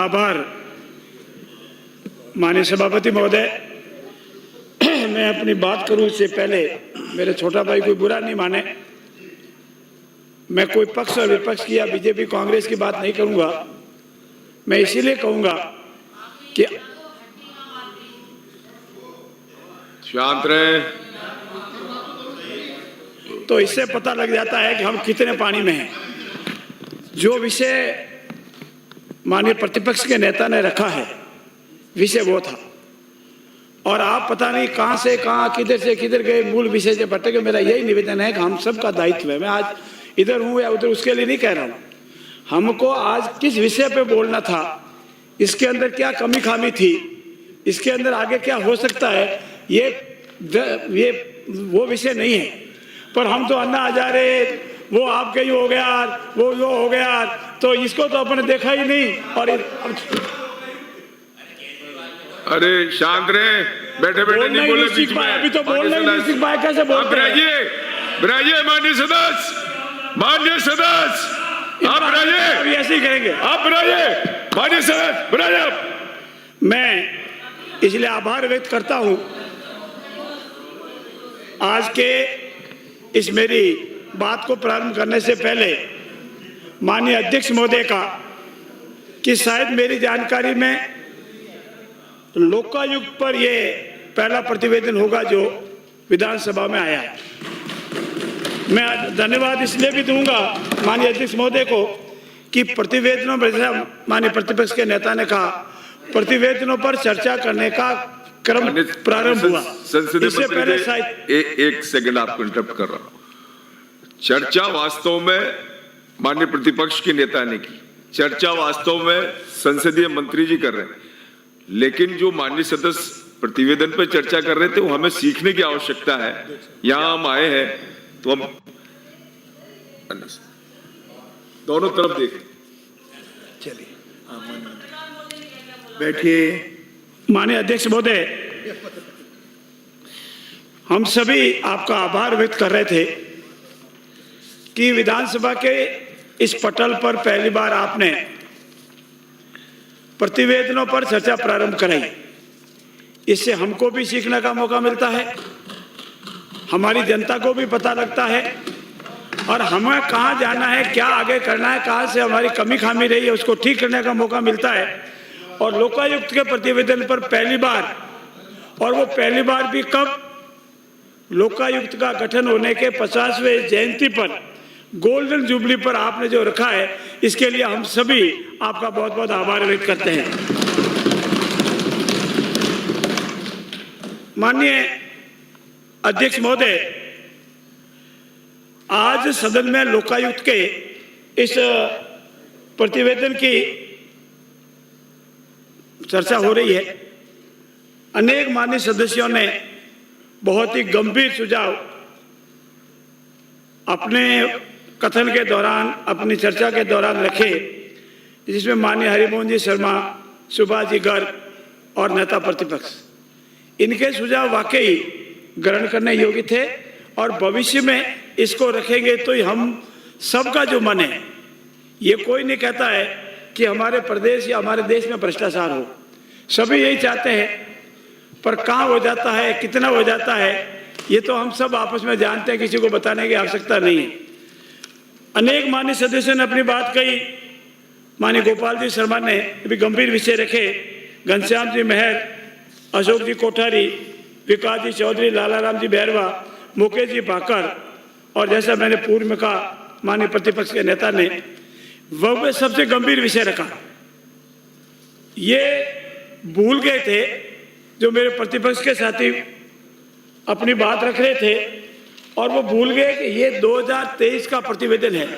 आभार माननीय सभापति महोदय। मैं अपनी बात करूं इससे पहले मेरे छोटा भाई कोई बुरा नहीं माने, मैं कोई पक्ष और विपक्ष की या बीजेपी कांग्रेस की बात नहीं करूंगा। मैं इसीलिए कहूंगा कि शांत रहे। तो इससे पता लग जाता है कि हम कितने पानी में हैं। जो विषय माननीय प्रतिपक्ष के नेता ने रखा है विषय वो था, और आप पता नहीं कहां से कहां किधर से किधर गए, मूल विषय से भटके। मेरा यही निवेदन है कि हम सबका दायित्व है, मैं आज इधर हूं या उधर उसके लिए नहीं कह रहा हूं, हमको आज किस विषय पे बोलना था, इसके अंदर क्या कमी खामी थी, इसके अंदर आगे क्या हो सकता है, ये वो विषय नहीं है। पर हम तो अन्ना हजारे, वो आपके ही हो गया, वो हो गया, तो इसको तो अपने देखा ही नहीं। और अरे शांत रहे, बैठे बैठे नहीं बोले बीच में। अभी तो बोलना ही नहीं सीख पाए, कैसे बोलते हैं? ब्राजिए माननीय सदस्य, आप ब्राजिए, अभी ऐसे ही करेंगे। आप ब्राजिए माननीय सदस्य, ब्राजिए। मैं इसलिए आभार व्यक्त करता हूं आज के इस मेरी बात को प्रारंभ करने से पहले माननीय अध्यक्ष महोदय का कि शायद मेरी जानकारी में लोकायुक्त पर यह पहला प्रतिवेदन होगा जो विधानसभा में आया है। मैं धन्यवाद इसलिए भी दूंगा माननीय अध्यक्ष महोदय को कि प्रतिवेदनों पर, जैसा माननीय प्रतिपक्ष के नेता ने कहा, प्रतिवेदनों पर चर्चा करने का क्रम प्रारंभ हुआ। इससे पहले शायद एक सेकंड आपको इंटरप्ट कर रहा हूं। चर्चा वास्तव में माननीय प्रतिपक्ष के नेता ने की, चर्चा वास्तव में संसदीय मंत्री जी कर रहे हैं, लेकिन जो माननीय सदस्य प्रतिवेदन पर चर्चा कर रहे थे वो हमें सीखने की आवश्यकता है। यहां हम आए हैं तो हम दोनों तरफ देखें। चलिए बैठिए। माननीय अध्यक्ष महोदय, हम सभी आपका आभार व्यक्त कर रहे थे कि विधानसभा के इस पटल पर पहली बार आपने प्रतिवेदनों पर चर्चा प्रारंभ कराई। इससे हमको भी सीखने का मौका मिलता है, हमारी जनता को भी पता लगता है, और हमें कहाँ जाना है, क्या आगे करना है, कहाँ से हमारी कमी खामी रही है उसको ठीक करने का मौका मिलता है। और लोकायुक्त के प्रतिवेदन पर पहली बार, और वो पहली बार भी कब, लोकायुक्त का गठन होने के 50वें जयंती पर, गोल्डन जुबली पर आपने जो रखा है, इसके लिए हम सभी आपका बहुत बहुत आभार व्यक्त करते हैं। माननीय अध्यक्ष महोदय, आज सदन में लोकायुक्त के इस प्रतिवेदन की चर्चा हो रही है। अनेक माननीय सदस्यों ने बहुत ही गंभीर सुझाव अपने कथन के दौरान, अपनी चर्चा के दौरान रखे, जिसमें माननीय हरिमोहन जी शर्मा, सुभाष जी गर्ग और नेता प्रतिपक्ष, इनके सुझाव वाकई ग्रहण करने योग्य थे। और भविष्य में इसको रखेंगे तो हम सबका जो मन है, ये कोई नहीं कहता है कि हमारे प्रदेश या हमारे देश में भ्रष्टाचार हो, सभी यही चाहते हैं, पर कहाँ हो जाता है, कितना हो जाता है, ये तो हम सब आपस में जानते हैं, किसी को बताने की आवश्यकता नहीं है। अनेक माननीय सदस्यों ने अपनी बात कही। माननीय गोपाल जी शर्मा ने भी गंभीर विषय रखे, घनश्याम जी मेहर, अशोक जी कोठारी, विकास जी चौधरी, लालाराम जी बैरवा, मुकेश जी भाकर, और जैसा मैंने पूर्व में कहा माननीय प्रतिपक्ष के नेता ने, वह सबसे गंभीर विषय रखा। ये भूल गए थे जो मेरे प्रतिपक्ष के साथी अपनी बात रख रहे थे, और वो भूल गए कि ये 2023 का प्रतिवेदन है,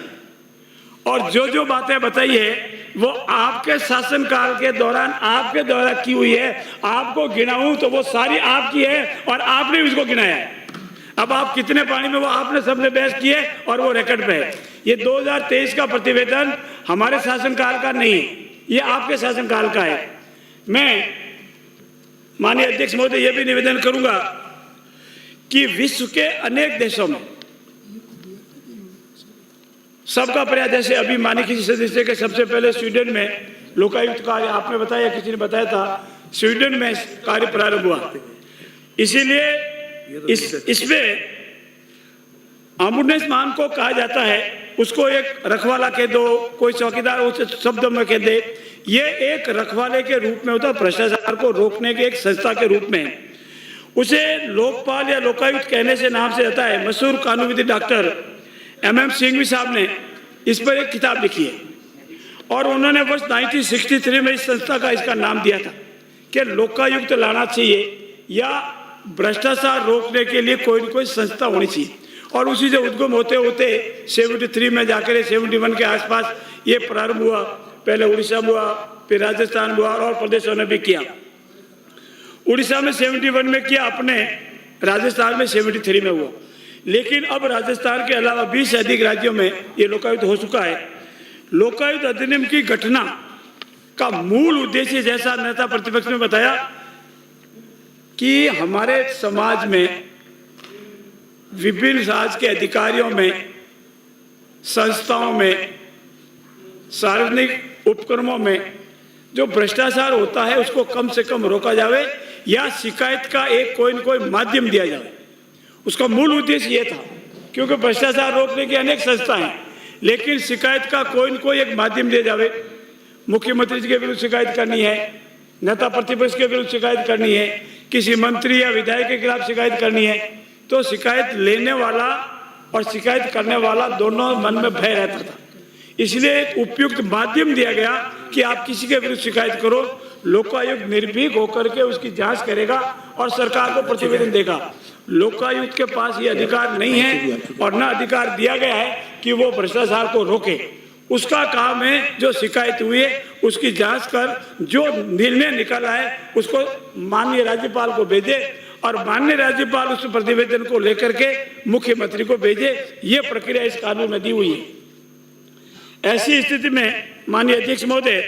और जो जो बातें बताई है वो आपके शासनकाल के दौरान आपके द्वारा की हुई है। आपको गिनाऊं तो वो सारी आपकी है, और आपने उसको गिनाया है। अब आप कितने पानी में, वो आपने सबने बहस की है, और वो रिकॉर्ड पे है। ये 2023 का प्रतिवेदन हमारे शासनकाल का नहीं है, ये आपके शासनकाल का है। मैं माननीय अध्यक्ष महोदय ये भी निवेदन करूंगा कि विश्व के अनेक देशों में सबका प्रयास, जैसे अभी माननीय किसी सदस्य के सबसे पहले स्वीडन में लोकायुक्त कार्य आपने बताया, किसी ने बताया था, स्वीडन में कार्य प्रारंभ हुआ। इसीलिए इसमें अमूर्तनेस मान को कहा जाता है, उसको एक रखवाला कह दो, कोई चौकीदार उस शब्द में कह दे, ये एक रखवाले के रूप में होता है, भ्रष्टाचार को रोकने के एक संस्था के रूप में। उसे लोकपाल या लोकायुक्त कहने से नाम से आता है। मशहूर कानूनविद डॉक्टर MM सिंघवी साहब ने इस पर एक किताब लिखी है और उन्होंने वर्ष 1963 में इस संस्था का इसका नाम दिया था कि लोकायुक्त लाना चाहिए या भ्रष्टाचार रोकने के लिए कोई न कोई संस्था होनी चाहिए। और उसी से उद्गम होते होते 73 में जाकर 71 के आसपास ये प्रारंभ हुआ। पहले उड़ीसा में हुआ, फिर राजस्थान में हुआ और प्रदेशों ने भी किया। उड़ीसा में 71 में किया अपने, राजस्थान में 73 में हुआ। लेकिन अब राजस्थान के अलावा 20 से अधिक राज्यों में ये लोकायुक्त हो चुका है। लोकायुक्त अधिनियम की घटना का मूल उद्देश्य, जैसा नेता प्रतिपक्ष ने बताया, कि हमारे समाज में विभिन्न राज्य के अधिकारियों में, संस्थाओं में, सार्वजनिक उपक्रमों में जो भ्रष्टाचार होता है उसको कम से कम रोका जाए या शिकायत का एक कोई न कोई माध्यम दिया जाए। उसका मूल उद्देश्य ये था, क्योंकि भ्रष्टाचार रोकने की अनेक संस्थाएं हैं, लेकिन शिकायत का कोई न कोई एक माध्यम दिया जाए। मुख्यमंत्री जी के विरुद्ध शिकायत करनी है, नेता प्रतिपक्ष के विरुद्ध शिकायत करनी है, किसी मंत्री या विधायक के खिलाफ शिकायत करनी है, तो शिकायत लेने वाला और शिकायत करने वाला दोनों मन में भय रहता था। इसलिए एक उपयुक्त माध्यम दिया गया कि आप किसी के विरुद्ध शिकायत करो, लोकायुक्त निर्भीक होकर के उसकी जांच करेगा और सरकार को प्रतिवेदन देगा। लोकायुक्त के पास ये अधिकार नहीं है और न अधिकार दिया गया है कि वो भ्रष्टाचार को रोके। उसका काम है जो शिकायत हुई है उसकी जांच कर जो निर्णय निकला है उसको माननीय राज्यपाल को भेजे और माननीय राज्यपाल उस प्रतिवेदन को लेकर के मुख्यमंत्री को भेजे। ये प्रक्रिया इस कानून में दी हुई है। ऐसी स्थिति में माननीय अध्यक्ष महोदय,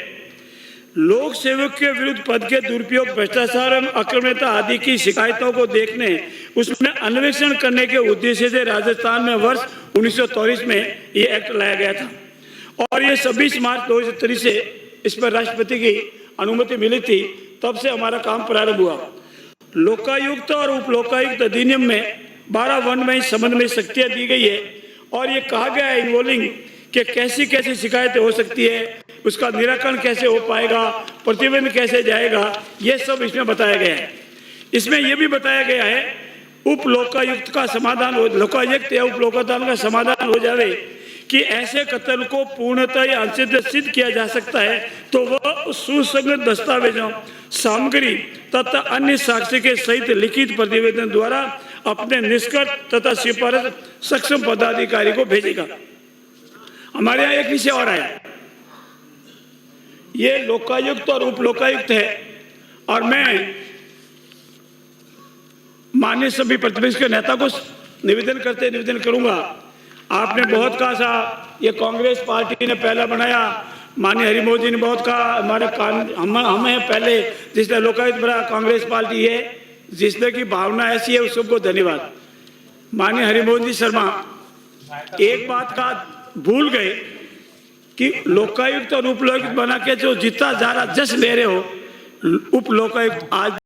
लोक सेवक के विरुद्ध पद के दुरुपयोग, भ्रष्टाचार एवं अक्रमणता आदि की शिकायतों को देखने, उसमें अन्वेषण करने के उद्देश्य से राजस्थान में वर्ष 1943 में ये एक्ट लाया गया था और ये 26 मार्च 2023 से इस पर राष्ट्रपति की अनुमति मिली थी। तब से हमारा काम प्रारंभ हुआ। लोकायुक्त और उप लोकायुक्त अधिनियम में 12 वन में इस संबंध में शक्तियां दी गई है और ये कहा गया है इन्वॉल्विंग कि कैसी कैसी शिकायतें हो सकती है, उसका निराकरण कैसे हो पाएगा, प्रतिवेदन कैसे जाएगा, ये सब इसमें बताया गया है। इसमें यह भी बताया गया है उप लोकायुक्त का समाधान हो, लोकायुक्त या उप लोकायुक्त का समाधान हो जाए कि ऐसे कत्ल को पूर्णतः या अंशतः सिद्ध किया जा सकता है तो वह सुसंगत दस्तावेजों, सामग्री तथा अन्य साक्ष्य के सहित लिखित प्रतिवेदन द्वारा अपने निष्कर्ष तथा सिफारिश सक्षम पदाधिकारी को भेजेगा। हमारे यहाँ एक विषय और आया, ये लोकायुक्त और उप लोकायुक्त है और मैं माननीय सभी प्रतिपक्ष के नेता को निवेदन करूंगा। आपने बहुत कहा था ये कांग्रेस पार्टी ने पहला बनाया, माननीय हरिमोहन जी ने बहुत कहा हमारे हम हैं पहले जिसने लोकायुक्त बना, कांग्रेस पार्टी है जिसने की भावना ऐसी है, उस सबको धन्यवाद। माननीय हरिमोहन जी शर्मा एक बात का भूल गए कि लोकायुक्त और उप लोकायुक्त बना के जो जितना ज्यादा जश्न ले रहे हो, उप लोकायुक्त आज